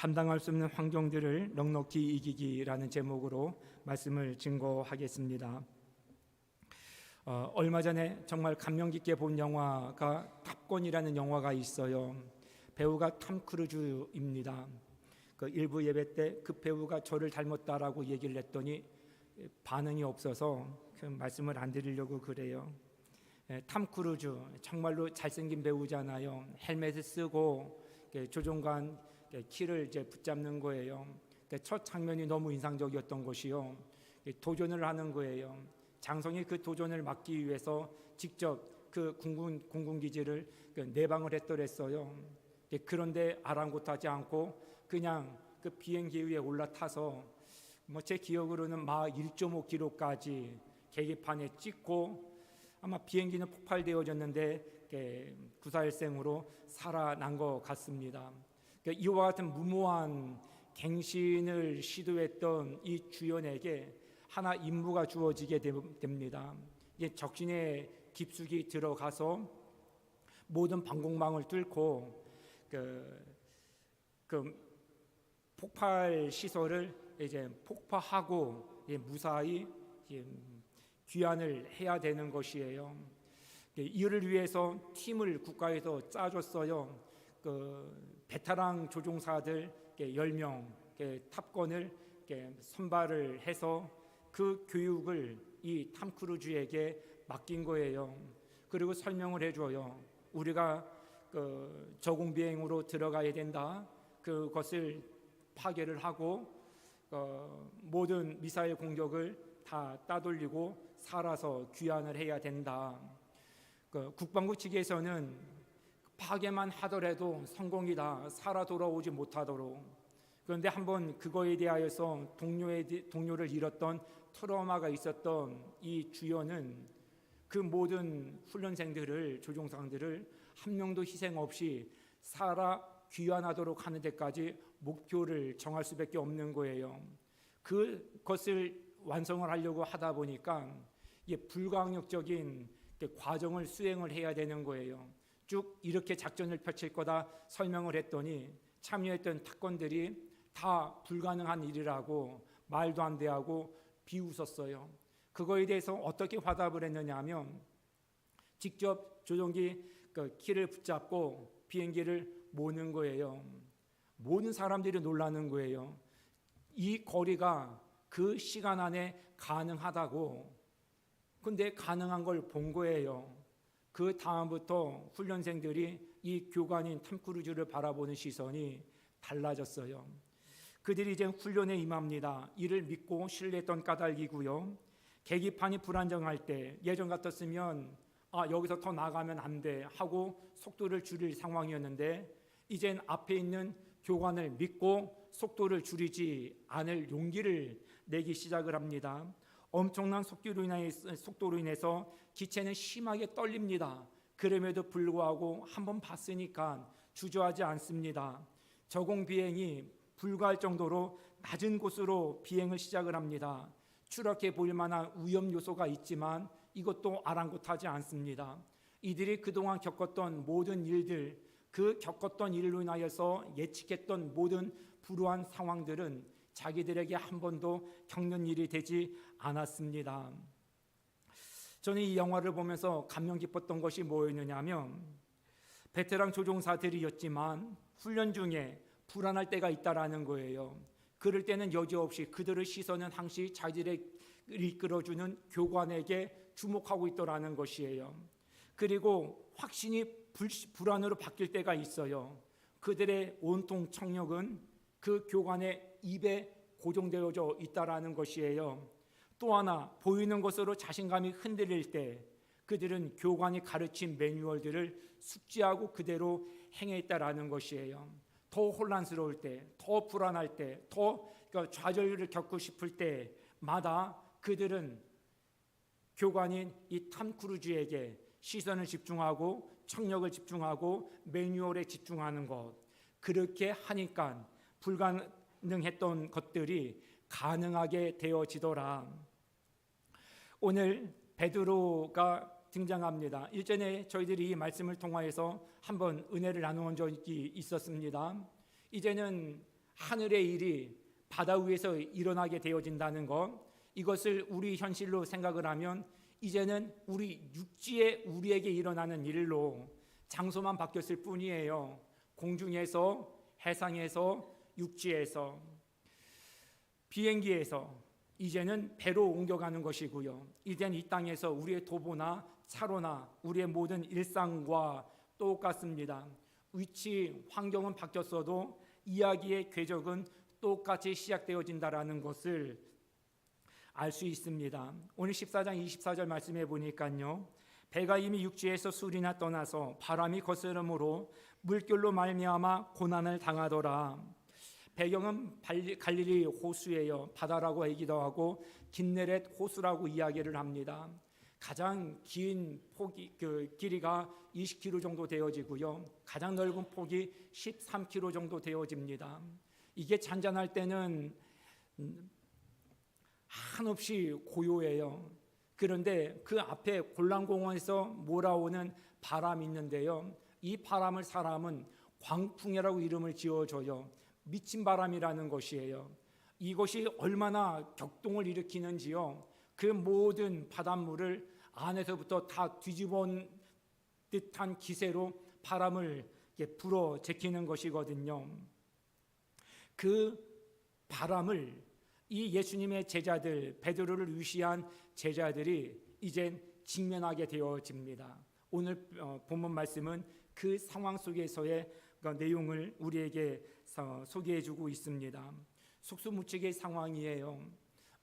감당할 수 없는 환경들을 넉넉히 이기기라는 제목으로 말씀을 증거하겠습니다. 얼마 전에 정말 감명 깊게 본 영화가 탑건이라는 영화가 있어요. 배우가 톰 크루즈입니다. 그 일부 예배 때 그 배우가 저를 닮았다라고 얘기를 했더니 반응이 없어서 그 말씀을 안 드리려고 그래요. 톰 크루즈 정말로 잘생긴 배우잖아요. 헬멧을 쓰고 조종관 키를 이제 붙잡는 거예요. 첫 장면이 너무 인상적이었던 것이요. 도전을 하는 거예요. 장성이 그 도전을 막기 위해서 직접 그 공군 기지를 내방을 했더랬어요. 그런데 아랑곳하지 않고 그냥 그 비행기 위에 올라타서 제 기억으로는 막 1.5km까지 계기판에 찍고 아마 비행기는 폭발되어졌는데 구사일생으로 살아난 것 같습니다. 이와 같은 무모한 갱신을 시도했던 이 주연에게 하나 임무가 주어지게 됩니다. 적신에 깊숙이 들어가서 모든 방공망을 뚫고 그 폭발 시설을 이제 폭파하고 무사히 귀환을 해야 되는 것이에요. 이를 위해서 팀을 국가에서 짜줬어요. 베테랑 조종사들 10명 탑건을 선발을 해서 그 교육을 이 톰 크루즈에게 맡긴 거예요. 그리고 설명을 해줘요. 우리가 저공 비행으로 들어가야 된다. 그것을 파괴를 하고 모든 미사일 공격을 다 따돌리고 살아서 귀환을 해야 된다. 국방부 측에서는 파괴만 하더라도 성공이다. 살아 돌아오지 못하도록. 그런데 한번 그거에 대하여서 동료를 잃었던 트라우마가 있었던 이 주연은 그 모든 훈련생들을 조종사들을 한 명도 희생 없이 살아 귀환하도록 하는 데까지 목표를 정할 수밖에 없는 거예요. 그것을 완성을 하려고 하다 보니까 불가항력적인 과정을 수행을 해야 되는 거예요. 쭉 이렇게 작전을 펼칠 거다 설명을 했더니 참여했던 탑건들이 다 불가능한 일이라고 말도 안 돼 하고 비웃었어요. 그거에 대해서 어떻게 화답을 했느냐 하면 직접 조종기 키를 붙잡고 비행기를 모는 거예요. 모든 사람들이 놀라는 거예요. 이 거리가 그 시간 안에 가능하다고. 근데 가능한 걸 본 거예요. 그 다음부터 훈련생들이 이 교관인 톰 크루즈를 바라보는 시선이 달라졌어요. 그들이 이제 훈련에 임합니다. 이를 믿고 신뢰했던 까닭이고요. 계기판이 불안정할 때 예전 같았으면 여기서 더 나가면 안 돼 하고 속도를 줄일 상황이었는데 이젠 앞에 있는 교관을 믿고 속도를 줄이지 않을 용기를 내기 시작을 합니다. 엄청난 속도로 인해서 기체는 심하게 떨립니다. 그럼에도 불구하고 한번 봤으니까 주저하지 않습니다. 저공 비행이 불가할 정도로 낮은 곳으로 비행을 시작을 합니다. 추락해 보일 만한 위험 요소가 있지만 이것도 아랑곳하지 않습니다. 이들이 그동안 겪었던 모든 일들, 그 겪었던 일로 인하여서 예측했던 모든 불우한 상황들은 자기들에게 한 번도 겪는 일이 되지 않았습니다. 저는 이 영화를 보면서 감명 깊었던 것이 뭐였느냐 하면 베테랑 조종사들이었지만 훈련 중에 불안할 때가 있다라는 거예요. 그럴 때는 여지없이 그들의 시선은 항시 자기들을 이끌어주는 교관에게 주목하고 있더라는 것이에요. 그리고 확신이 불안으로 바뀔 때가 있어요. 그들의 온통 청력은 그 교관의 입에 고정되어져 있다라는 것이에요. 또 하나 보이는 것으로 자신감이 흔들릴 때 그들은 교관이 가르친 매뉴얼들을 숙지하고 그대로 행했다라는 것이에요. 더 혼란스러울 때, 더 불안할 때, 더 좌절을 겪고 싶을 때마다 그들은 교관인 이 톰 크루즈에게 시선을 집중하고 청력을 집중하고 매뉴얼에 집중하는 것. 그렇게 하니까 불가능했던 것들이 가능하게 되어지더라. 오늘 베드로가 등장합니다. 일전에 저희들이 이 말씀을 통하여서 한번 은혜를 나누어 적이 있었습니다. 이제는 하늘의 일이 바다 위에서 일어나게 되어진다는 것, 이것을 우리 현실로 생각을 하면 이제는 우리 육지에 우리에게 일어나는 일로 장소만 바뀌었을 뿐이에요. 공중에서, 해상에서, 육지에서, 비행기에서 이제는 배로 옮겨가는 것이고요. 이제는 이 땅에서 우리의 도보나 차로나 우리의 모든 일상과 똑같습니다. 위치, 환경은 바뀌었어도 이야기의 궤적은 똑같이 시작되어진다라는 것을 알 수 있습니다. 오늘 14장 24절 말씀해 보니까요, 배가 이미 육지에서 술이나 떠나서 바람이 거스름으로 물결로 말미암아 고난을 당하더라. 배경은 갈릴리 호수예요. 바다라고 하기도 하고 긴네렛 호수라고 이야기를 합니다. 가장 긴 폭이 길이가 20km 정도 되어지고요. 가장 넓은 폭이 13km 정도 되어집니다. 이게 잔잔할 때는 한없이 고요해요. 그런데 그 앞에 골란공원에서 몰아오는 바람이 있는데요, 이 바람을 사람은 광풍이라고 이름을 지어줘요. 미친 바람이라는 것이에요. 이것이 얼마나 격동을 일으키는지요, 그 모든 바닷물을 안에서부터 다 뒤집어 듯한 기세로 바람을 불어 제키는 것이거든요. 그 바람을 이 예수님의 제자들, 베드로를 위시한 제자들이 이젠 직면하게 되어집니다. 오늘 본문 말씀은 그 상황 속에서의 내용을 우리에게 소개해주고 있습니다. 속수무책의 상황이에요.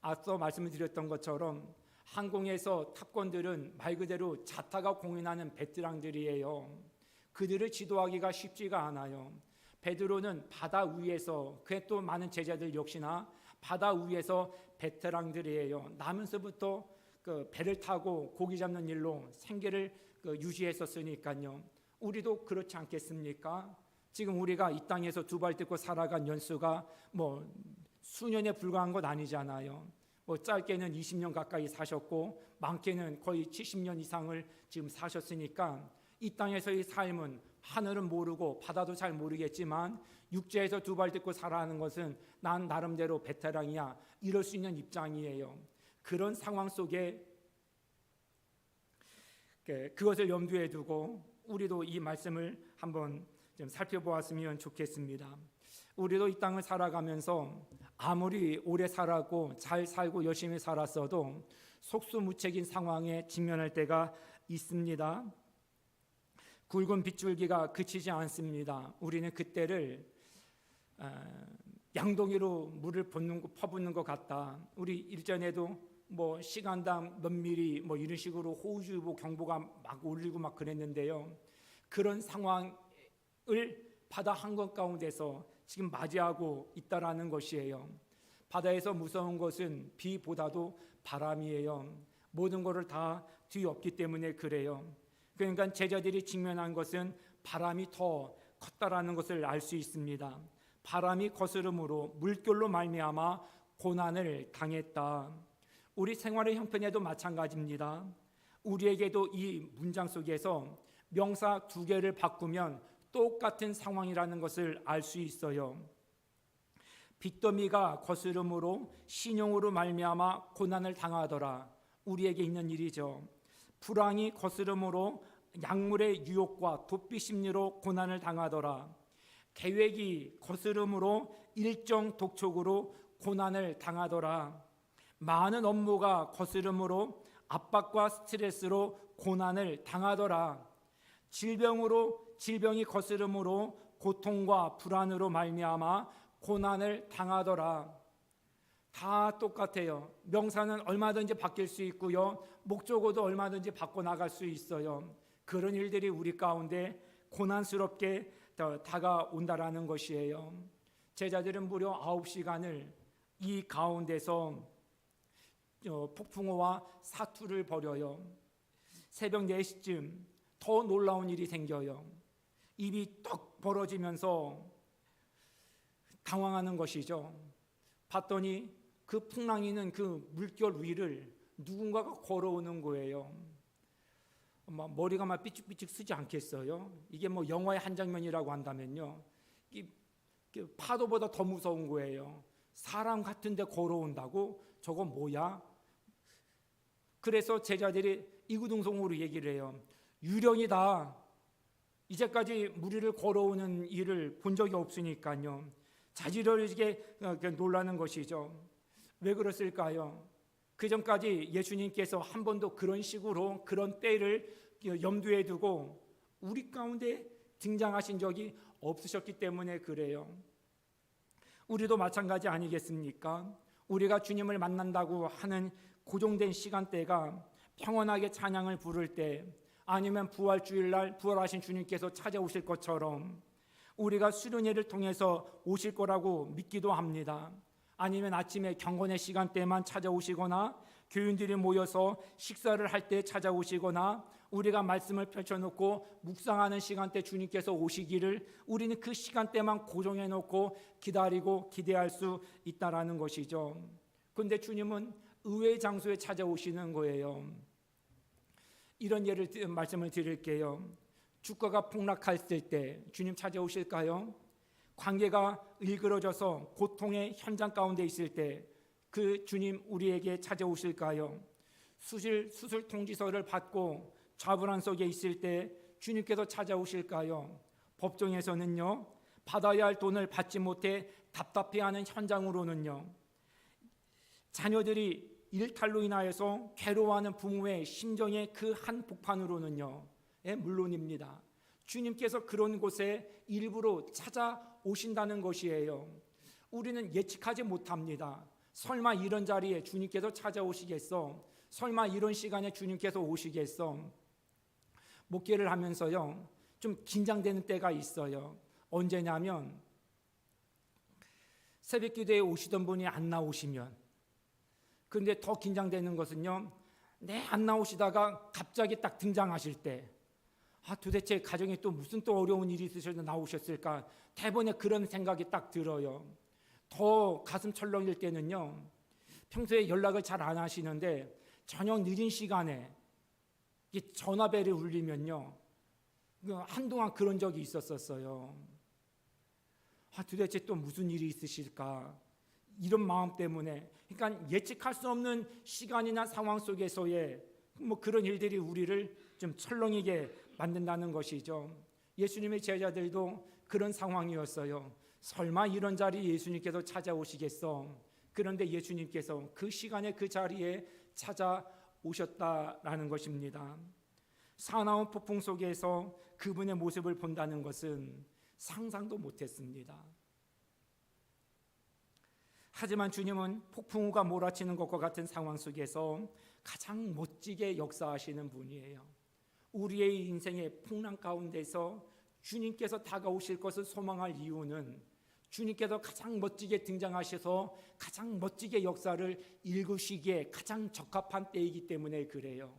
앞서 말씀을 드렸던 것처럼 항공에서 탑건들은 말 그대로 자타가 공인하는 베테랑들이에요. 그들을 지도하기가 쉽지가 않아요. 베드로는 바다 위에서, 그에 또 많은 제자들 역시나 바다 위에서 베테랑들이에요. 나면서부터 그 배를 타고 고기 잡는 일로 생계를 유지했었으니까요. 우리도 그렇지 않겠습니까? 지금 우리가 이 땅에서 두 발 뜯고 살아간 연수가 뭐 수년에 불과한 것 아니잖아요. 뭐 짧게는 20년 가까이 사셨고 많게는 거의 70년 이상을 지금 사셨으니까 이 땅에서의 삶은 하늘은 모르고 바다도 잘 모르겠지만 육지에서 두 발 뜯고 살아가는 것은 난 나름대로 베테랑이야, 이럴 수 있는 입장이에요. 그런 상황 속에 그것을 염두에 두고 우리도 이 말씀을 한번 좀 살펴보았으면 좋겠습니다. 우리도 이 땅을 살아가면서 아무리 오래 살았고 잘 살고 열심히 살았어도 속수무책인 상황에 직면할 때가 있습니다. 굵은 빗줄기가 그치지 않습니다. 우리는 그때를 양동이로 물을 퍼붓는 것 같다. 우리 일전에도 뭐 시간당 몇 미리 뭐 이런 식으로 호우주의보 경보가 막 울리고 막 그랬는데요. 그런 상황을 바다 한건 가운데서 지금 맞이하고 있다라는 것이에요. 바다에서 무서운 것은 비보다도 바람이에요. 모든 것을 다 뒤엎기 때문에 그래요. 그러니까 제자들이 직면한 것은 바람이 더 컸다라는 것을 알 수 있습니다. 바람이 거스름으로 물결로 말미암아 고난을 당했다. 우리 생활의 형편에도 마찬가지입니다. 우리에게도 이 문장 속에서 명사 두 개를 바꾸면 똑같은 상황이라는 것을 알 수 있어요. 빚더미가 거스름으로 신용으로 말미암아 고난을 당하더라. 우리에게 있는 일이죠. 불황이 거스름으로 약물의 유혹과 도피 심리로 고난을 당하더라. 계획이 거스름으로 일정 독촉으로 고난을 당하더라. 많은 업무가 거스름으로 압박과 스트레스로 고난을 당하더라. 질병이 거스름으로 고통과 불안으로 말미암아 고난을 당하더라. 다 똑같아요. 명사는 얼마든지 바뀔 수 있고요, 목적어도 얼마든지 바꿔 나갈 수 있어요. 그런 일들이 우리 가운데 고난스럽게 다가온다라는 것이에요. 제자들은 무려 9시간을 이 가운데서 폭풍우와 사투를 벌여요. 새벽 4시쯤 더 놀라운 일이 생겨요. 입이 떡 벌어지면서 당황하는 것이죠. 봤더니 그 풍랑이는 그 물결 위를 누군가가 걸어오는 거예요. 머리가 막 삐죽삐죽 쓰지 않겠어요? 이게 뭐 영화의 한 장면이라고 한다면요, 이 파도보다 더 무서운 거예요. 사람 같은데 걸어온다고? 저거 뭐야? 그래서 제자들이 이구동성으로 얘기를 해요. 유령이다. 이제까지 무리를 걸어오는 일을 본 적이 없으니까요. 자지러지게 놀라는 것이죠. 왜 그랬을까요? 그 전까지 예수님께서 한 번도 그런 식으로 그런 때를 염두에 두고 우리 가운데 등장하신 적이 없으셨기 때문에 그래요. 우리도 마찬가지 아니겠습니까? 우리가 주님을 만난다고 하는 고정된 시간대가 평온하게 찬양을 부를 때, 아니면 부활주일날 부활하신 주님께서 찾아오실 것처럼 우리가 수련회를 통해서 오실 거라고 믿기도 합니다. 아니면 아침에 경건의 시간대만 찾아오시거나 교인들이 모여서 식사를 할 때 찾아오시거나 우리가 말씀을 펼쳐놓고 묵상하는 시간대 주님께서 오시기를 우리는 그 시간대만 고정해놓고 기다리고 기대할 수 있다라는 것이죠. 그런데 주님은 의외의 장소에 찾아오시는 거예요. 이런 말씀을 드릴게요. 주가가 폭락했을 때 주님 찾아오실까요? 관계가 일그러져서 고통의 현장 가운데 있을 때 그 주님 우리에게 찾아오실까요? 수술 통지서를 받고 좌불안 속에 있을 때 주님께서 찾아오실까요? 법정에서는요, 받아야 할 돈을 받지 못해 답답해하는 현장으로는요, 자녀들이 일탈로 인하여서 괴로워하는 부모의 심정의 그 한복판으로는요, 물론입니다. 주님께서 그런 곳에 일부러 찾아오신다는 것이에요. 우리는 예측하지 못합니다. 설마 이런 자리에 주님께서 찾아오시겠어? 설마 이런 시간에 주님께서 오시겠어? 목회를 하면서요, 좀 긴장되는 때가 있어요. 언제냐면 새벽 기도에 오시던 분이 안 나오시면. 그런데 더 긴장되는 것은요, 안 나오시다가 갑자기 딱 등장하실 때, 도대체 가정에 또 무슨 또 어려운 일이 있으셔서 나오셨을까? 대번에 그런 생각이 딱 들어요. 더 가슴 철렁일 때는요, 평소에 연락을 잘 안 하시는데 저녁 늦은 시간에 전화벨이 울리면요, 한동안 그런 적이 있었어요. 도대체 또 무슨 일이 있으실까? 이런 마음 때문에, 그러니까 예측할 수 없는 시간이나 상황 속에서의 그런 일들이 우리를 좀 철렁이게 만든다는 것이죠. 예수님의 제자들도 그런 상황이었어요. 설마 이런 자리에 예수님께서 찾아오시겠어? 그런데 예수님께서 그 시간에 그 자리에 찾아오셨다라는 것입니다. 사나운 폭풍 속에서 그분의 모습을 본다는 것은 상상도 못했습니다. 하지만 주님은 폭풍우가 몰아치는 것과 같은 상황 속에서 가장 멋지게 역사하시는 분이에요. 우리의 인생의 풍랑 가운데서 주님께서 다가오실 것을 소망할 이유는 주님께서 가장 멋지게 등장하셔서 가장 멋지게 역사를 일구시기에 가장 적합한 때이기 때문에 그래요.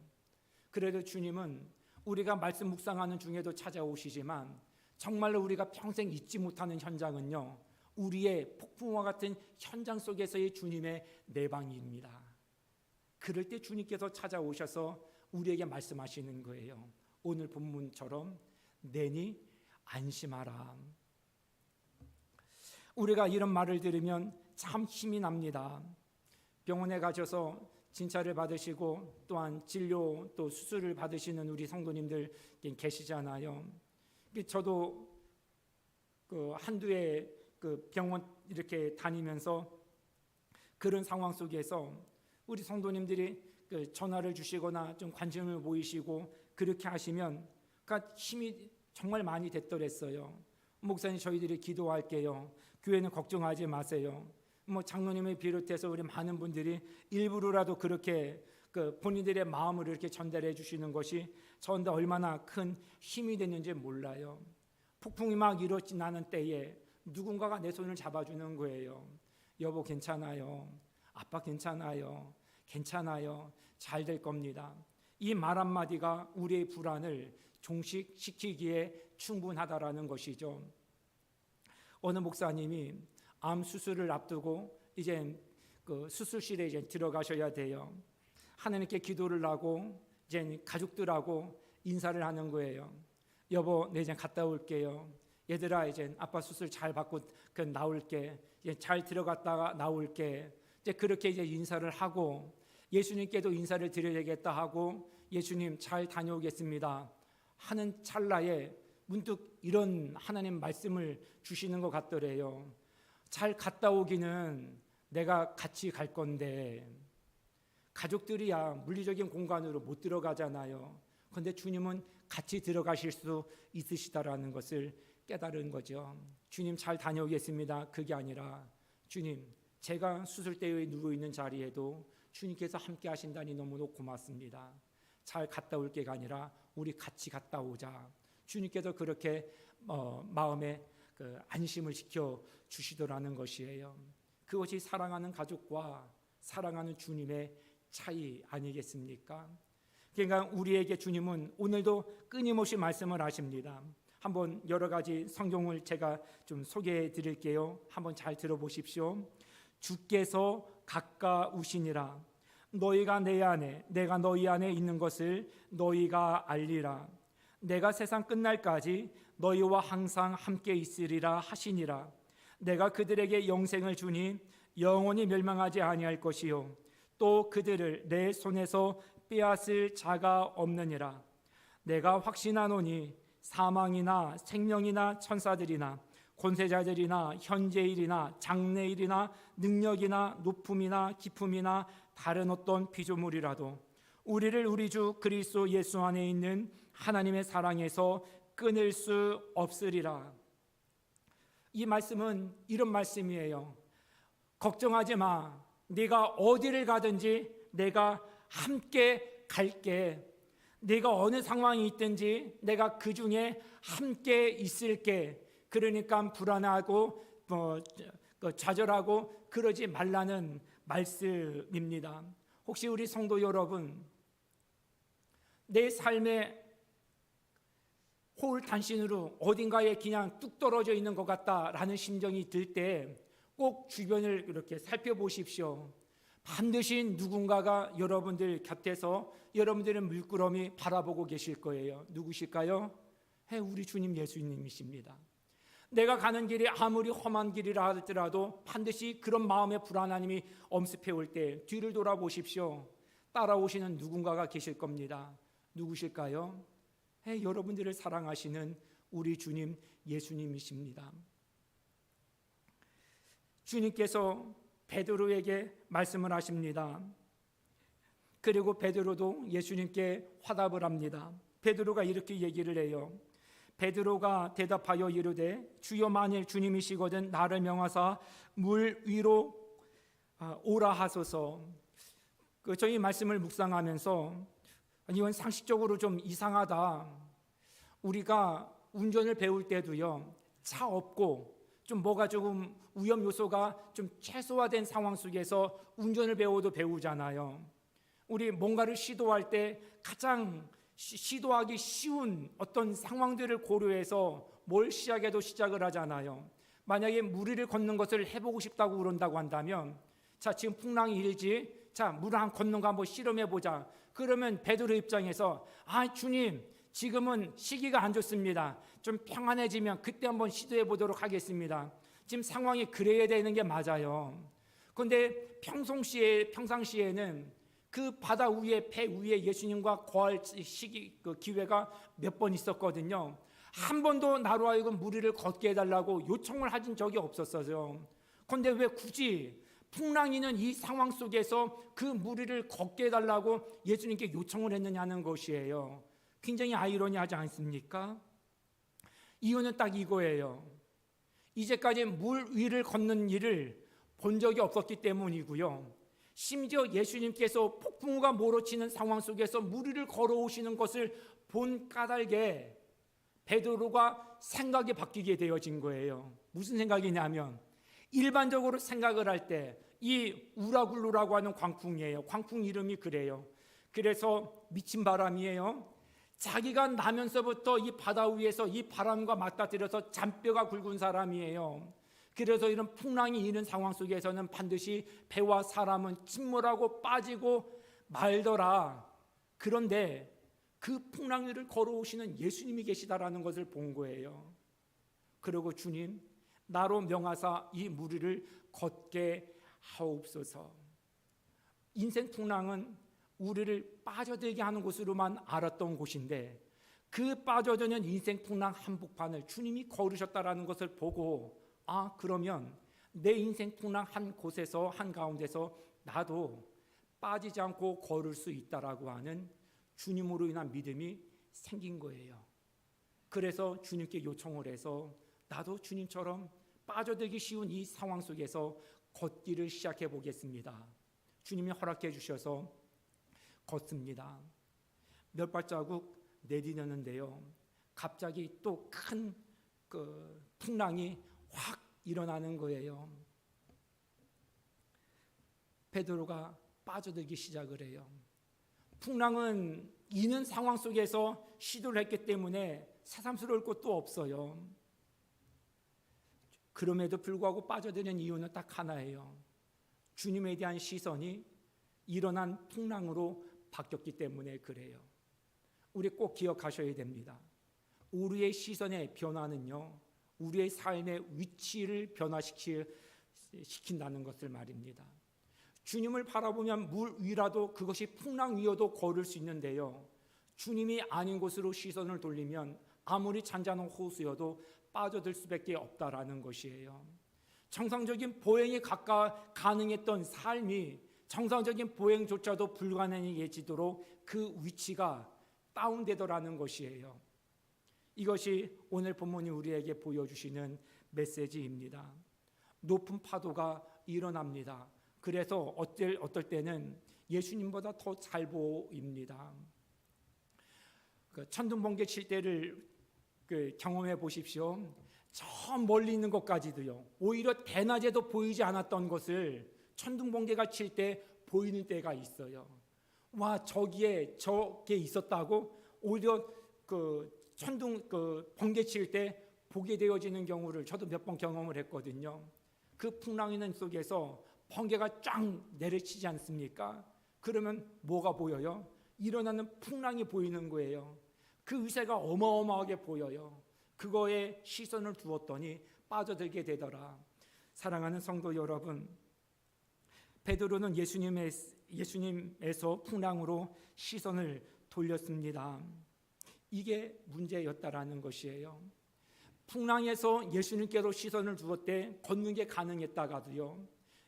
그래도 주님은 우리가 말씀 묵상하는 중에도 찾아오시지만 정말로 우리가 평생 잊지 못하는 현장은요, 우리의 폭풍과 같은 현장 속에서의 주님의 내방입니다. 그럴 때 주님께서 찾아오셔서 우리에게 말씀하시는 거예요. 오늘 본문처럼 내니 안심하라. 우리가 이런 말을 들으면 참 힘이 납니다. 병원에 가셔서 진찰을 받으시고 또한 진료 또 수술을 받으시는 우리 성도님들 계시잖아요. 저도 한두 해 병원 이렇게 다니면서 그런 상황 속에서 우리 성도님들이 전화를 주시거나 좀 관심을 보이시고 그렇게 하시면 힘이 정말 많이 됐더랬어요. 목사님, 저희들이 기도할게요. 교회는 걱정하지 마세요. 장로님을 비롯해서 우리 많은 분들이 일부러라도 그렇게 본인들의 마음을 이렇게 전달해 주시는 것이 저한테 얼마나 큰 힘이 됐는지 몰라요. 폭풍이 막 일어나는 때에 누군가가 내 손을 잡아주는 거예요. 여보 괜찮아요. 아빠 괜찮아요. 괜찮아요. 잘 될 겁니다. 이 말 한마디가 우리의 불안을 종식시키기에 충분하다라는 것이죠. 어느 목사님이 암 수술을 앞두고 이제 수술실에 이제 들어가셔야 돼요. 하나님께 기도를 하고 이제 가족들하고 인사를 하는 거예요. 여보, 네 이제 갔다 올게요. 얘들아, 이제 아빠 수술 잘 받고 나올게. 이제 잘 들어갔다가 나올게. 이제 그렇게 이제 인사를 하고 예수님께도 인사를 드려야겠다 하고 예수님 잘 다녀오겠습니다 하는 찰나에 문득 이런 하나님 말씀을 주시는 것 같더래요. 잘 갔다 오기는 내가 같이 갈 건데 가족들이야 물리적인 공간으로 못 들어가잖아요. 그런데 주님은 같이 들어가실 수 있으시다라는 것을 깨달은 거죠. 주님 잘 다녀오겠습니다. 그게 아니라 주님 제가 수술대에 누워있는 자리에도 주님께서 함께 하신다니 너무너무 고맙습니다. 잘 갔다 올 게가 아니라 우리 같이 갔다 오자. 주님께서 그렇게 마음에 안심을 시켜 주시더라는 것이에요. 그것이 사랑하는 가족과 사랑하는 주님의 차이 아니겠습니까? 그러니까 우리에게 주님은 오늘도 끊임없이 말씀을 하십니다. 한번 여러 가지 성경을 제가 좀 소개해 드릴게요. 한번 잘 들어보십시오. 주께서 가까우시니라. 너희가 내 안에 내가 너희 안에 있는 것을 너희가 알리라. 내가 세상 끝날까지 너희와 항상 함께 있으리라 하시니라. 내가 그들에게 영생을 주니 영원히 멸망하지 아니할 것이요 또 그들을 내 손에서 빼앗을 자가 없느니라. 내가 확신하노니 사망이나 생명이나 천사들이나 권세자들이나 현재일이나 장래일이나 능력이나 높음이나 깊음이나 다른 어떤 피조물이라도 우리를 우리 주 그리스도 예수 안에 있는 하나님의 사랑에서 끊을 수 없으리라. 이 말씀은 이런 말씀이에요. 걱정하지 마. 네가 어디를 가든지 내가 함께 갈게. 네가 어느 상황이 있든지 내가 그 중에 함께 있을게. 그러니까 불안하고 좌절하고 그러지 말라는 말씀입니다. 혹시 우리 성도 여러분, 내 삶의 호울단신으로 어딘가에 그냥 뚝 떨어져 있는 것 같다라는 심정이 들 때 꼭 주변을 이렇게 살펴보십시오. 반드시 누군가가 여러분들 곁에서 여러분들의 물끄러미 바라보고 계실 거예요. 누구실까요? 우리 주님 예수님이십니다. 내가 가는 길이 아무리 험한 길이라 할지라도 반드시 그런 마음의 불안함이 엄습해 올 때 뒤를 돌아보십시오. 따라오시는 누군가가 계실 겁니다. 누구실까요? 여러분들을 사랑하시는 우리 주님 예수님이십니다. 주님께서 베드로에게 말씀을 하십니다. 그리고 베드로도 예수님께 화답을 합니다. 베드로가 이렇게 얘기를 해요. 베드로가 대답하여 이르되 주여 만일 주님이시거든 나를 명하사 물 위로 오라 하소서. 저희 말씀을 묵상하면서 이건 상식적으로 좀 이상하다. 우리가 운전을 배울 때도요, 차 없고 좀 뭐가 조금 위험 요소가 좀 최소화된 상황 속에서 운전을 배워도 배우잖아요. 우리 뭔가를 시도할 때 가장 시도하기 쉬운 어떤 상황들을 고려해서 뭘 시작해도 시작을 하잖아요. 만약에 물 위를 걷는 것을 해보고 싶다고 그런다고 한다면, 자 지금 풍랑이 일지, 자 물 한 걷는 거 한번 실험해보자. 그러면 베드로 입장에서 주님 지금은 시기가 안 좋습니다. 좀 평안해지면 그때 한번 시도해 보도록 하겠습니다. 지금 상황이 그래야 되는 게 맞아요. 그런데 평상시에는 그 바다 위에 배 위에 예수님과 거할 시기 기회가 몇 번 있었거든요. 한 번도 나로 하여금 물 위를 걷게 해달라고 요청을 하신 적이 없었어요. 그런데 왜 굳이 풍랑이는 이 상황 속에서 그 물 위를 걷게 해달라고 예수님께 요청을 했느냐는 것이에요. 굉장히 아이러니하지 않습니까? 이유는 딱 이거예요. 이제까지 물 위를 걷는 일을 본 적이 없었기 때문이고요. 심지어 예수님께서 폭풍우가 몰아치는 상황 속에서 물 위를 걸어오시는 것을 본 까닭에 베드로가 생각이 바뀌게 되어진 거예요. 무슨 생각이냐면, 일반적으로 생각을 할 때 이 우라굴루라고 하는 광풍이에요. 광풍 이름이 그래요. 그래서 미친 바람이에요. 자기가 나면서부터 이 바다 위에서 이 바람과 맞닥뜨려서 잔뼈가 굵은 사람이에요. 그래서 이런 풍랑이 있는 상황 속에서는 반드시 배와 사람은 침몰하고 빠지고 말더라. 그런데 그 풍랑 위를 걸어오시는 예수님이 계시다라는 것을 본 거예요. 그리고 주님, 나로 명하사 이 무리를 걷게 하옵소서. 인생 풍랑은 우리를 빠져들게 하는 곳으로만 알았던 곳인데, 그 빠져드는 인생 풍랑 한복판을 주님이 걸으셨다라는 것을 보고, 그러면 내 인생 풍랑 한 곳에서, 한 가운데서 나도 빠지지 않고 걸을 수 있다라고 하는 주님으로 인한 믿음이 생긴 거예요. 그래서 주님께 요청을 해서 나도 주님처럼 빠져들기 쉬운 이 상황 속에서 걷기를 시작해 보겠습니다. 주님이 허락해 주셔서 걷습니다. 몇 발자국 내디뎠는데요, 갑자기 또 큰 풍랑이 확 일어나는 거예요. 베드로가 빠져들기 시작을 해요. 풍랑은 이는 상황 속에서 시도를 했기 때문에 새삼스러울 것도 없어요. 그럼에도 불구하고 빠져드는 이유는 딱 하나예요. 주님에 대한 시선이 일어난 풍랑으로 바뀌었기 때문에 그래요. 우리 꼭 기억하셔야 됩니다. 우리의 시선의 변화는요, 우리의 삶의 위치를 변화시킨다는 것을 말입니다. 주님을 바라보면 물 위라도, 그것이 풍랑 위여도 걸을 수 있는데요, 주님이 아닌 곳으로 시선을 돌리면 아무리 잔잔한 호수여도 빠져들 수밖에 없다라는 것이에요. 정상적인 보행이 가능했던 삶이 정상적인 보행조차도 불가능해지도록 그 위치가 다운되더라는 것이에요. 이것이 오늘 본문이 우리에게 보여주시는 메시지입니다. 높은 파도가 일어납니다. 그래서 어떨 때는 예수님보다 더 잘 보입니다. 천둥번개 칠 때를 경험해 보십시오. 저 멀리 있는 것까지도요, 오히려 대낮에도 보이지 않았던 것을 천둥번개가 칠 때 보이는 때가 있어요. 와, 저게 있었다고 오히려 번개 칠 때 보게 되어지는 경우를 저도 몇 번 경험을 했거든요. 그 풍랑이는 속에서 번개가 쫙 내리치지 않습니까? 그러면 뭐가 보여요? 일어나는 풍랑이 보이는 거예요. 그 위세가 어마어마하게 보여요. 그거에 시선을 두었더니 빠져들게 되더라. 사랑하는 성도 여러분, 베드로는 예수님에서 풍랑으로 시선을 돌렸습니다. 이게 문제였다라는 것이에요. 풍랑에서 예수님께로 시선을 두었대 걷는 게 가능했다가도요,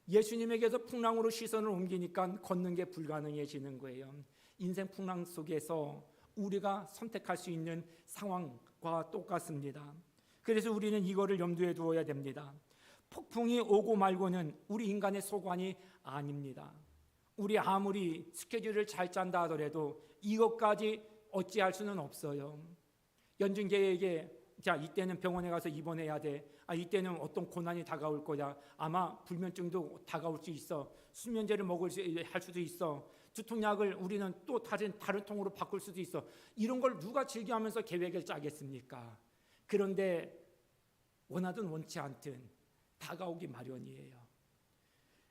예수님에게서 풍랑으로 시선을 옮기니까 걷는 게 불가능해지는 거예요. 인생 풍랑 속에서 우리가 선택할 수 있는 상황과 똑같습니다. 그래서 우리는 이거를 염두에 두어야 됩니다. 폭풍이 오고 말고는 우리 인간의 소관이 아닙니다. 우리 아무리 스케줄을 잘 짠다 하더라도 이것까지 어찌할 수는 없어요. 연중계에게 자, 이때는 병원에 가서 입원해야 돼. 이때는 어떤 고난이 다가올 거야. 아마 불면증도 다가올 수 있어. 수면제를 할 수도 있어. 두통약을 우리는 또 다른 통으로 바꿀 수도 있어. 이런 걸 누가 즐겨하면서 계획을 짜겠습니까? 그런데 원하든 원치 않든 다가오기 마련이에요.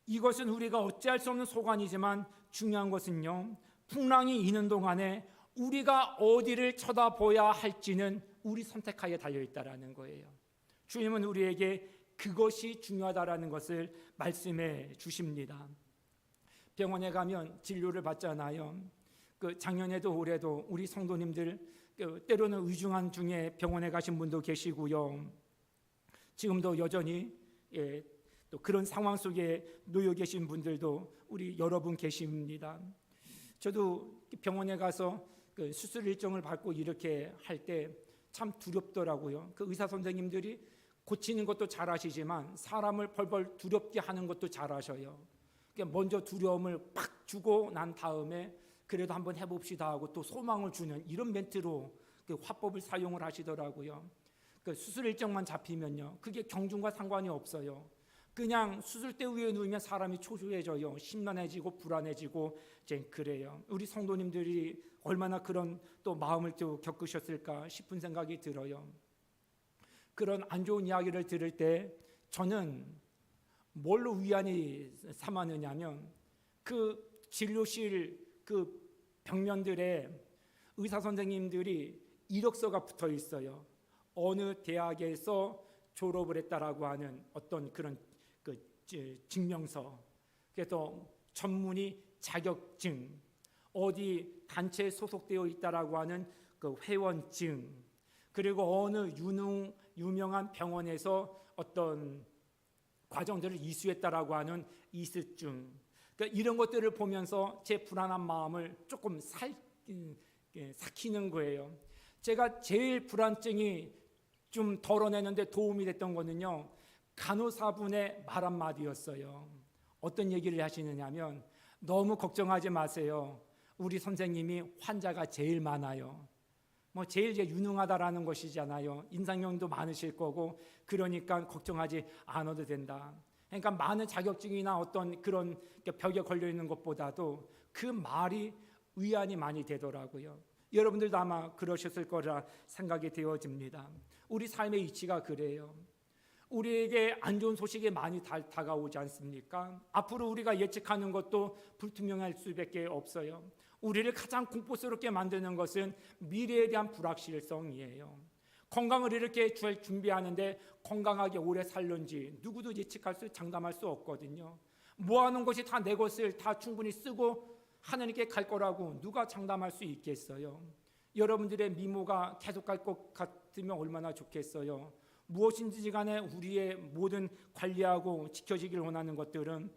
이것은 우리가 어찌할 수 없는 소관이지만 중요한 것은요, 풍랑이 이는 동안에 우리가 어디를 쳐다봐야 할지는 우리 선택하에 달려있다라는 거예요. 주님은 우리에게 그것이 중요하다라는 것을 말씀해 주십니다. 병원에 가면 진료를 받잖아요. 작년에도 올해도 우리 성도님들 때로는 의중한 중에 병원에 가신 분도 계시고요. 지금도 여전히 또 그런 상황 속에 놓여 계신 분들도 우리 여러분 계십니다. 저도 병원에 가서 수술 일정을 받고 이렇게 할 때 참 두렵더라고요. 그 의사 선생님들이 고치는 것도 잘하시지만 사람을 벌벌 두렵게 하는 것도 잘하셔요. 먼저 두려움을 팍 주고 난 다음에 그래도 한번 해봅시다 하고 또 소망을 주는 이런 멘트로 화법을 사용을 하시더라고요. 수술 일정만 잡히면요, 그게 경중과 상관이 없어요. 그냥 수술대 위에 누우면 사람이 초조해져요. 심란해지고 불안해지고 그래요. 우리 성도님들이 얼마나 그런 또 마음을 또 겪으셨을까 싶은 생각이 들어요. 그런 안 좋은 이야기를 들을 때 저는 뭘로 위안이 삼았느냐면 그 진료실 그 벽면들에 의사 선생님들이 이력서가 붙어 있어요. 어느 대학에서 졸업을 했다라고 하는 어떤 그런 증명서, 그래서 전문의 자격증, 어디 단체에 소속되어 있다라고 하는 그 회원증, 그리고 어느 유명한 병원에서 어떤 과정들을 이수했다라고 하는 이수증, 그러니까 이런 것들을 보면서 제 불안한 마음을 조금 삭히는 거예요. 제가 제일 불안증이 좀 덜어내는데 도움이 됐던 거는요, 간호사분의 말 한마디였어요. 어떤 얘기를 하시느냐면, 너무 걱정하지 마세요. 우리 선생님이 환자가 제일 많아요. 뭐 제일 이제 유능하다라는 것이잖아요. 인상형도 많으실 거고, 그러니까 걱정하지 않아도 된다. 그러니까 많은 자격증이나 어떤 그런 벽에 걸려 있는 것보다도 그 말이 위안이 많이 되더라고요. 여러분들도 아마 그러셨을 거라 생각이 되어집니다. 우리 삶의 이치가 그래요. 우리에게 안 좋은 소식이 많이 다가오지 않습니까? 앞으로 우리가 예측하는 것도 불투명할 수밖에 없어요. 우리를 가장 공포스럽게 만드는 것은 미래에 대한 불확실성이에요. 건강을 이렇게 준비하는데 건강하게 오래 살는지 누구도 장담할 수 없거든요. 모아놓은 것이 다 내 것을 다 충분히 쓰고 하나님께 갈 거라고 누가 장담할 수 있겠어요? 여러분들의 미모가 계속 갈 것 같으면 얼마나 좋겠어요? 무엇인지 간에 우리의 모든 관리하고 지켜지길 원하는 것들은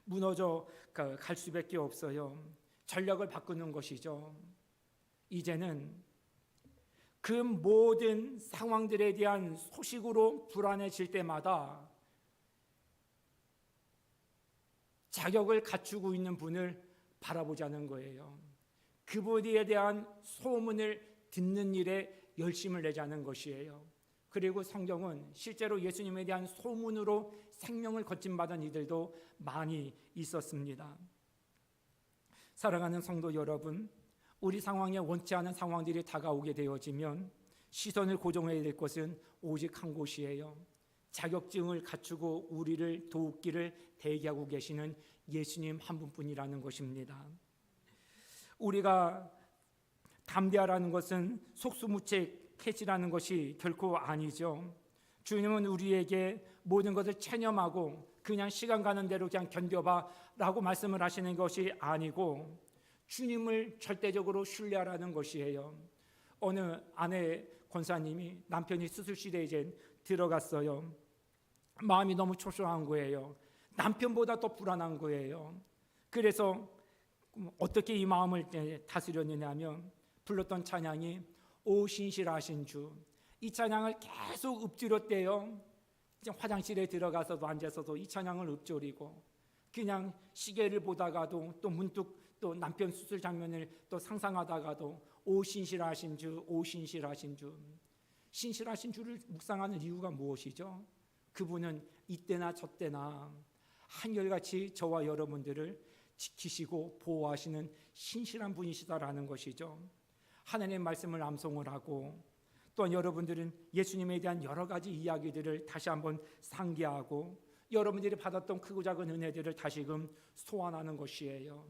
무너져 갈 수밖에 없어요. 전략을 바꾸는 것이죠. 이제는 그 모든 상황들에 대한 소식으로 불안해질 때마다 자격을 갖추고 있는 분을 바라보자는 거예요. 그분에 대한 소문을 듣는 일에 열심을 내자는 것이에요. 그리고 성경은 실제로 예수님에 대한 소문으로 생명을 거침받은 이들도 많이 있었습니다. 사랑하는 성도 여러분, 우리 상황에 원치 않은 상황들이 다가오게 되어지면 시선을 고정해야 될 것은 오직 한 곳이에요. 자격증을 갖추고 우리를 도우기를 대기하고 계시는 예수님 한 분뿐이라는 것입니다. 우리가 담대하라는 것은 속수무책해지라는 것이 결코 아니죠. 주님은 우리에게 모든 것을 체념하고 그냥 시간 가는 대로 그냥 견뎌봐라고 말씀을 하시는 것이 아니고 주님을 절대적으로 신뢰하라는 것이에요. 어느 아내 권사님이 남편이 수술실에 이제 들어갔어요. 마음이 너무 초조한 거예요. 남편보다 더 불안한 거예요. 그래서 어떻게 이 마음을 다스렸느냐 하면 불렀던 찬양이 오 신실하신 주, 이 찬양을 계속 읊조렸대요. 화장실에 들어가서도 앉아서도 이 찬양을 읊조리고 그냥 시계를 보다가도 또 문득 또 남편 수술 장면을 또 상상하다가도 오 신실하신 주, 오 신실하신 주. 신실하신 주를 묵상하는 이유가 무엇이죠? 그분은 이때나 저때나 한결같이 저와 여러분들을 지키시고 보호하시는 신실한 분이시다라는 것이죠. 하나님의 말씀을 암송을 하고 또한 여러분들은 예수님에 대한 여러 가지 이야기들을 다시 한번 상기하고 여러분들이 받았던 크고 작은 은혜들을 다시금 소환하는 것이에요.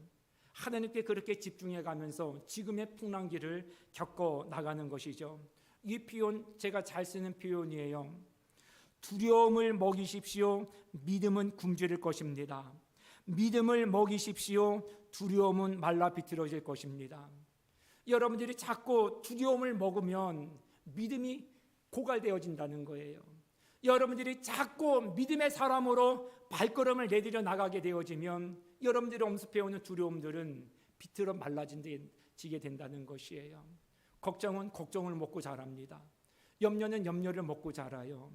하나님께 그렇게 집중해 가면서 지금의 풍랑기를 겪어 나가는 것이죠. 이 표현 제가 잘 쓰는 표현이에요. 두려움을 먹이십시오. 믿음은 굶주릴 것입니다. 믿음을 먹이십시오. 두려움은 말라 비틀어질 것입니다. 여러분들이 자꾸 두려움을 먹으면 믿음이 고갈되어진다는 거예요. 여러분들이 자꾸 믿음의 사람으로 발걸음을 내디뎌 나가게 되어지면 여러분들이 엄습해오는 두려움들은 비틀어 말라지게 된다는 것이에요. 걱정은 걱정을 먹고 자랍니다. 염려는 염려를 먹고 자라요.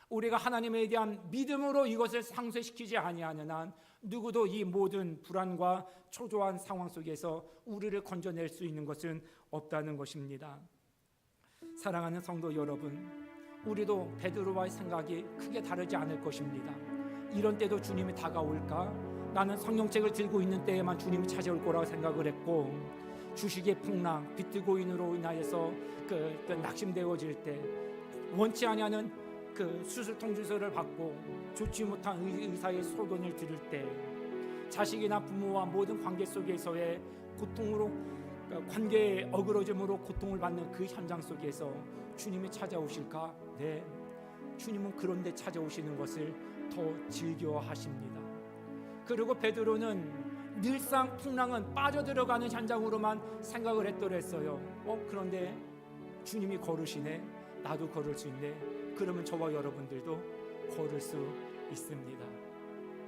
우리가 하나님에 대한 믿음으로 이것을 상쇄시키지 아니하는 한 누구도 이 모든 불안과 초조한 상황 속에서 우리를 건져낼 수 있는 것은 없다는 것입니다. 사랑하는 성도 여러분, 우리도 베드로와의 생각이 크게 다르지 않을 것입니다. 이런 때도 주님이 다가올까? 나는 성령책을 들고 있는 때에만 주님이 찾아올 거라고 생각을 했고 주식의 풍랑, 비트코인으로 인하여서 낙심되어질 때 원치 않냐는 수술 통지서를 받고 좋지 못한 의사의 소견을 들을 때 자식이나 부모와 모든 관계 속에서의 고통으로 관계의 어그러짐으로 고통을 받는 그 현장 속에서 주님이 찾아오실까? 네, 주님은 그런데 찾아오시는 것을 더 즐겨하십니다. 그리고 베드로는 늘상 풍랑은 빠져들어가는 현장으로만 생각을 했더랬어요. 그런데 주님이 걸으시네, 나도 걸을 수 있네. 그러면 저와 여러분들도 걸을 수 있습니다.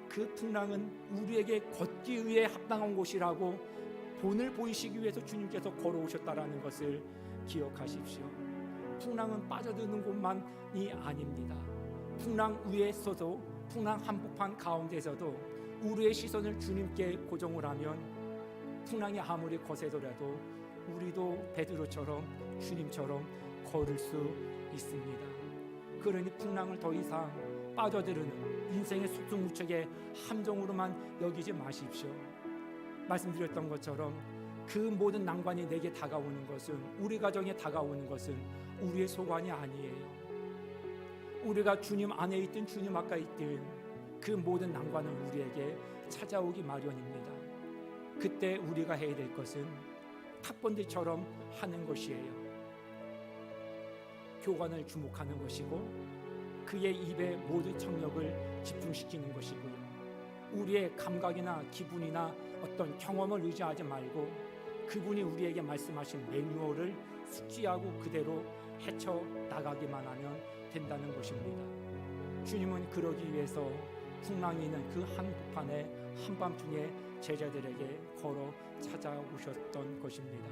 그 풍랑은 우리에게 걷기 위해 합당한 곳이라고 본을 보이시기 위해서 주님께서 걸어오셨다라는 것을 기억하십시오. 풍랑은 빠져드는 곳만이 아닙니다. 풍랑 위에 서도, 풍랑 한복판 가운데서도 우리의 시선을 주님께 고정을 하면 풍랑이 아무리 거세더라도 우리도 베드로처럼 주님처럼 걸을 수 있습니다. 그러니 풍랑을 더 이상 빠져들는 인생의 속수무책의 함정으로만 여기지 마십시오. 말씀드렸던 것처럼 그 모든 난관이 내게 다가오는 것은, 우리 가정에 다가오는 것은 우리의 소관이 아니에요. 우리가 주님 안에 있든 주님 앞에 있든 그 모든 난관은 우리에게 찾아오기 마련입니다. 그때 우리가 해야 될 것은 탑본들처럼 하는 것이에요. 교관을 주목하는 것이고 그의 입에 모든 청력을 집중시키는 것이고요. 우리의 감각이나 기분이나 어떤 경험을 의지하지 말고 그분이 우리에게 말씀하신 매뉴얼을 숙지하고 그대로 헤쳐나가기만 하면 된다는 것입니다. 주님은 그러기 위해서 풍랑이 있는 그 한복판에 한밤중에 제자들에게 걸어 찾아오셨던 것입니다.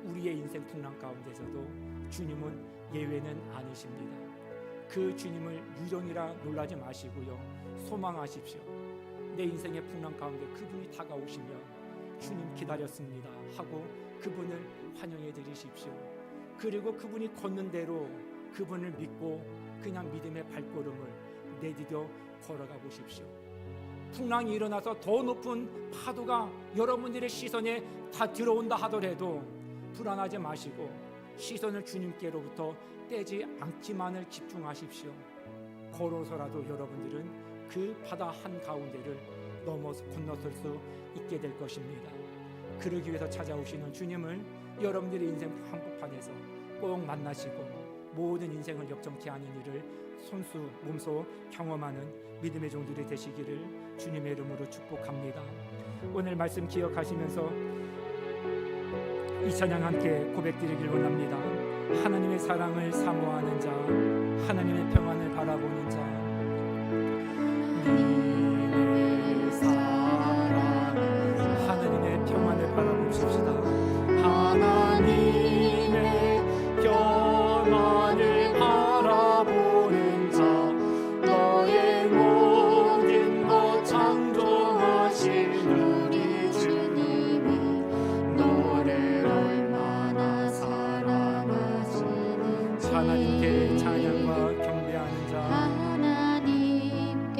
우리의 인생 풍랑 가운데서도 주님은 예외는 아니십니다. 그 주님을 유령이라 놀라지 마시고요, 소망하십시오. 내 인생의 풍랑 가운데 그분이 다가오시면 주님 기다렸습니다 하고 그분을 환영해 드리십시오. 그리고 그분이 걷는 대로 그분을 믿고 그냥 믿음의 발걸음을 내디뎌 걸어가 보십시오. 풍랑이 일어나서 더 높은 파도가 여러분들의 시선에 다 들어온다 하더라도 불안하지 마시고 시선을 주님께로부터 떼지 않기만을 집중하십시오. 걸어서라도 여러분들은 그 바다 한가운데를 건너설 수 있게 될 것입니다. 그러기 위해서 찾아오시는 주님을 여러분들의 인생 한복판에서 꼭 만나시고 모든 인생을 역정케 하는 일을 손수 몸소 경험하는 믿음의 종들이 되시기를 주님의 이름으로 축복합니다. 오늘 말씀 기억하시면서 이 찬양 함께 고백드리길 원합니다. 하나님의 사랑을 사모하는 자, 하나님의 평안을 바라보는 자, 님의 사랑을, 하나님의 평안을 바라봅시다. 하나님의 평안을 바라보는 자, 너의 모든 것 창조하신 우리 주님이 너를 얼마나 사랑하시는지 하나님께 찬양과 경배하는 자, 하나님께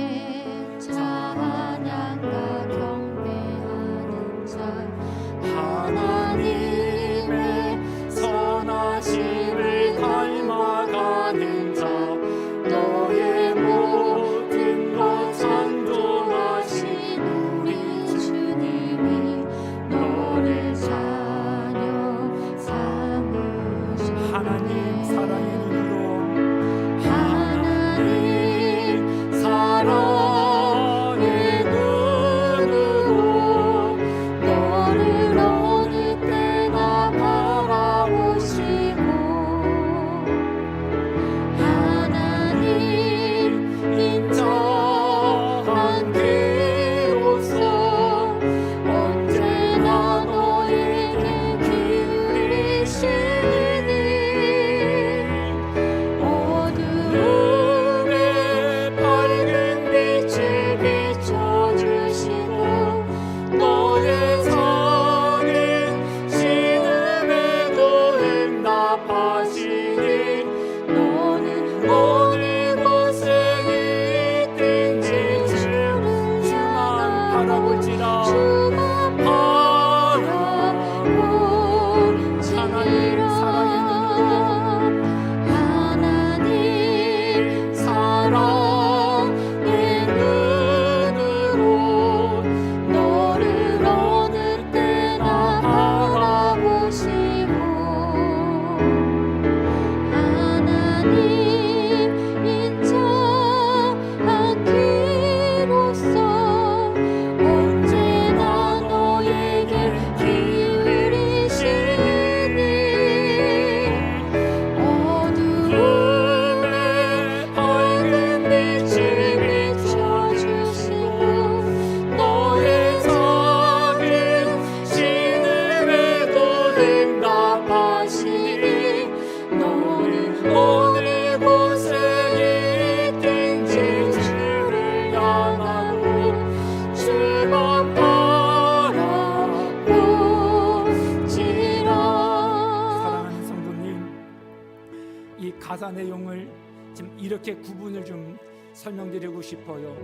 기사 내용을 지금 이렇게 구분을 좀 설명드리고 싶어요.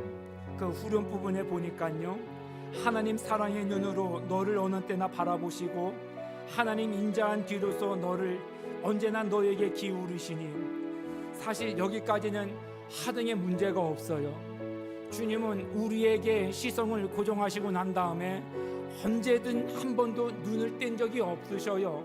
그 후렴 부분에 보니까요, 하나님 사랑의 눈으로 너를 어느 때나 바라보시고 하나님 인자한 귀로서 너를 언제나 너에게 기울이시니, 사실 여기까지는 하등의 문제가 없어요. 주님은 우리에게 시선을 고정하시고 난 다음에 언제든 한 번도 눈을 뗀 적이 없으셔요.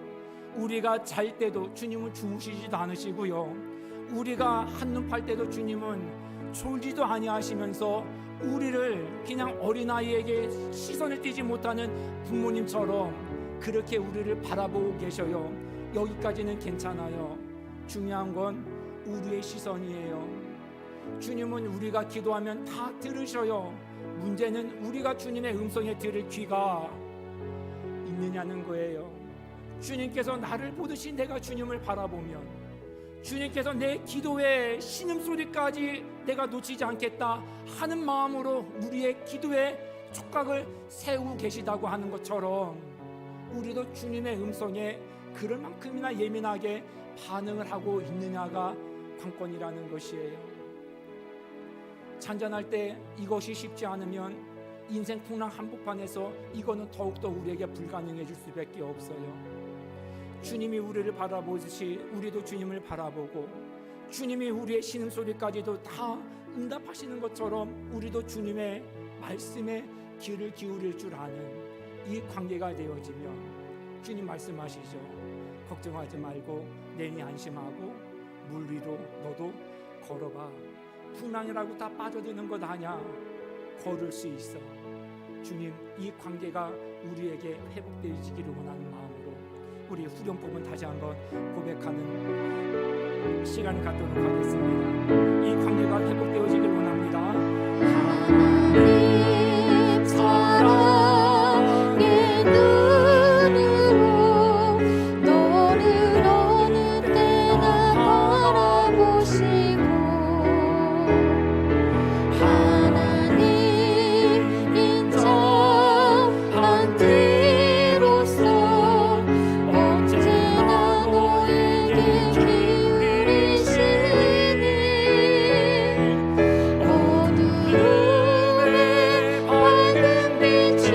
우리가 잘 때도 주님은 주무시지도 않으시고요, 우리가 한눈 팔 때도 주님은 졸지도 아니하시면서 우리를 그냥 어린아이에게 시선을 띄지 못하는 부모님처럼 그렇게 우리를 바라보고 계셔요. 여기까지는 괜찮아요. 중요한 건 우리의 시선이에요. 주님은 우리가 기도하면 다 들으셔요. 문제는 우리가 주님의 음성에 들을 귀가 있느냐는 거예요. 주님께서 나를 보듯이 내가 주님을 바라보면, 주님께서 내 기도의 신음소리까지 내가 놓치지 않겠다 하는 마음으로 우리의 기도의 촉각을 세우고 계시다고 하는 것처럼, 우리도 주님의 음성에 그럴 만큼이나 예민하게 반응을 하고 있느냐가 관건이라는 것이에요. 잔잔할 때 이것이 쉽지 않으면 인생 풍랑 한복판에서 이거는 더욱더 우리에게 불가능해질 수밖에 없어요. 주님이 우리를 바라보듯이 우리도 주님을 바라보고, 주님이 우리의 신음소리까지도 다 응답하시는 것처럼 우리도 주님의 말씀에 귀를 기울일 줄 아는 이 관계가 되어지면, 주님 말씀하시죠. 걱정하지 말고 내니 안심하고 물 위로 너도 걸어봐. 풍랑이라고 다 빠져드는 것 아냐. 걸을 수 있어. 주님, 이 관계가 우리에게 회복되어지기를 원하는 마음으로 우리 후렴 부분 다시 한번 고백하는 시간을 갖도록 하겠습니다. 이 관계가 회복되어지기를 원합니다. 하나님 사랑의 눈으로 너를 어느 때나 바라보시고, 하나님 인자한 뒤로서 언제나 너에게 기울이시니, 어두움에 밝은 빛을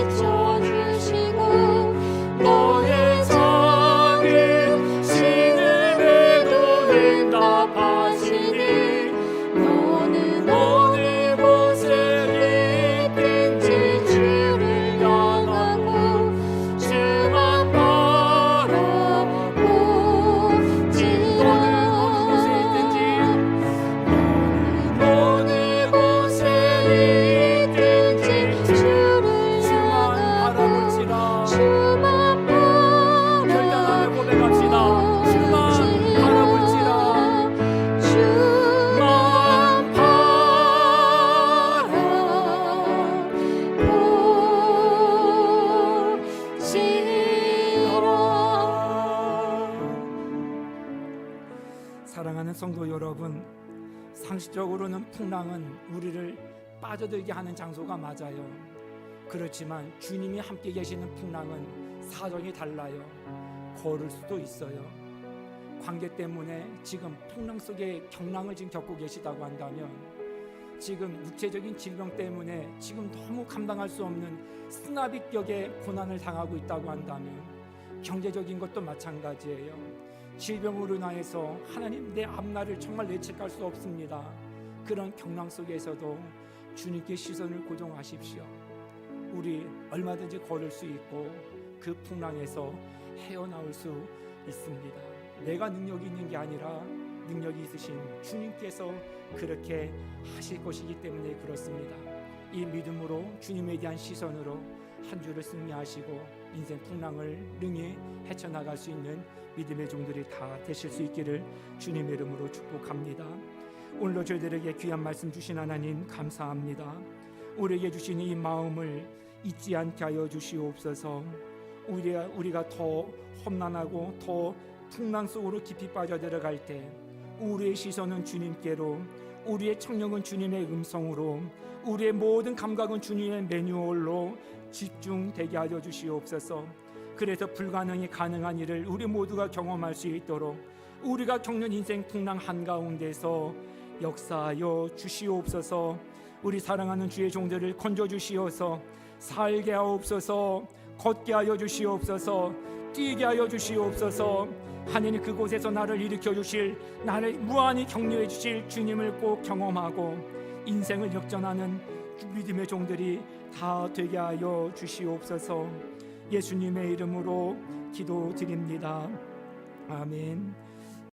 비춰주시고 너의 작은 신음에도 응답하시니, 너는 어느 곳에 있든지 주를 향하고 주만 바라보지라. 어느 곳에 있든지 주를 바라볼지라. 주만 결단하며 고백합시다. 주만 바라볼지라. 주만 바라보지라. 사랑하는 성도 여러분, 상식적으로는 풍랑은 우리를 빠져들게 하는 장소가 맞아요. 그렇지만 주님이 함께 계시는 풍랑은 사정이 달라요. 걸을 수도 있어요. 관계 때문에 지금 풍랑 속에 경랑을 지금 겪고 계시다고 한다면, 지금 육체적인 질병 때문에 지금 너무 감당할 수 없는 쓰나비격의 고난을 당하고 있다고 한다면, 경제적인 것도 마찬가지예요. 질병으로 인하여서 하나님 내 앞날을 정말 예측할 수 없습니다. 그런 경랑 속에서도 주님께 시선을 고정하십시오. 우리 얼마든지 걸을 수 있고 그 풍랑에서 헤어나올 수 있습니다. 내가 능력이 있는 게 아니라 능력이 있으신 주님께서 그렇게 하실 것이기 때문에 그렇습니다. 이 믿음으로 주님에 대한 시선으로 한 주를 승리하시고 인생 풍랑을 능히 헤쳐나갈 수 있는 믿음의 종들이 다 되실 수 있기를 주님의 이름으로 축복합니다. 오늘도 저희들에게 귀한 말씀 주신 하나님 감사합니다. 우리에게 주신 이 마음을 잊지 않게 하여 주시옵소서. 우리가 더 험난하고 더 풍랑 속으로 깊이 빠져들어갈 때 우리의 시선은 주님께로, 우리의 청력은 주님의 음성으로, 우리의 모든 감각은 주님의 매뉴얼로 집중되게 하여 주시옵소서. 그래서 불가능이 가능한 일을 우리 모두가 경험할 수 있도록 우리가 겪는 인생 풍랑 한가운데서 역사하여 주시옵소서. 우리 사랑하는 주의 종들을 건져 주시어서 살게 하옵소서. 걷게 하여 주시옵소서. 뛰게 하여 주시옵소서. 하나님, 그곳에서 나를 일으켜 주실, 나를 무한히 격려해 주실 주님을 꼭 경험하고 인생을 역전하는 믿음의 종들이 다 되게 하여 주시옵소서. 예수님의 이름으로 기도드립니다. 아멘.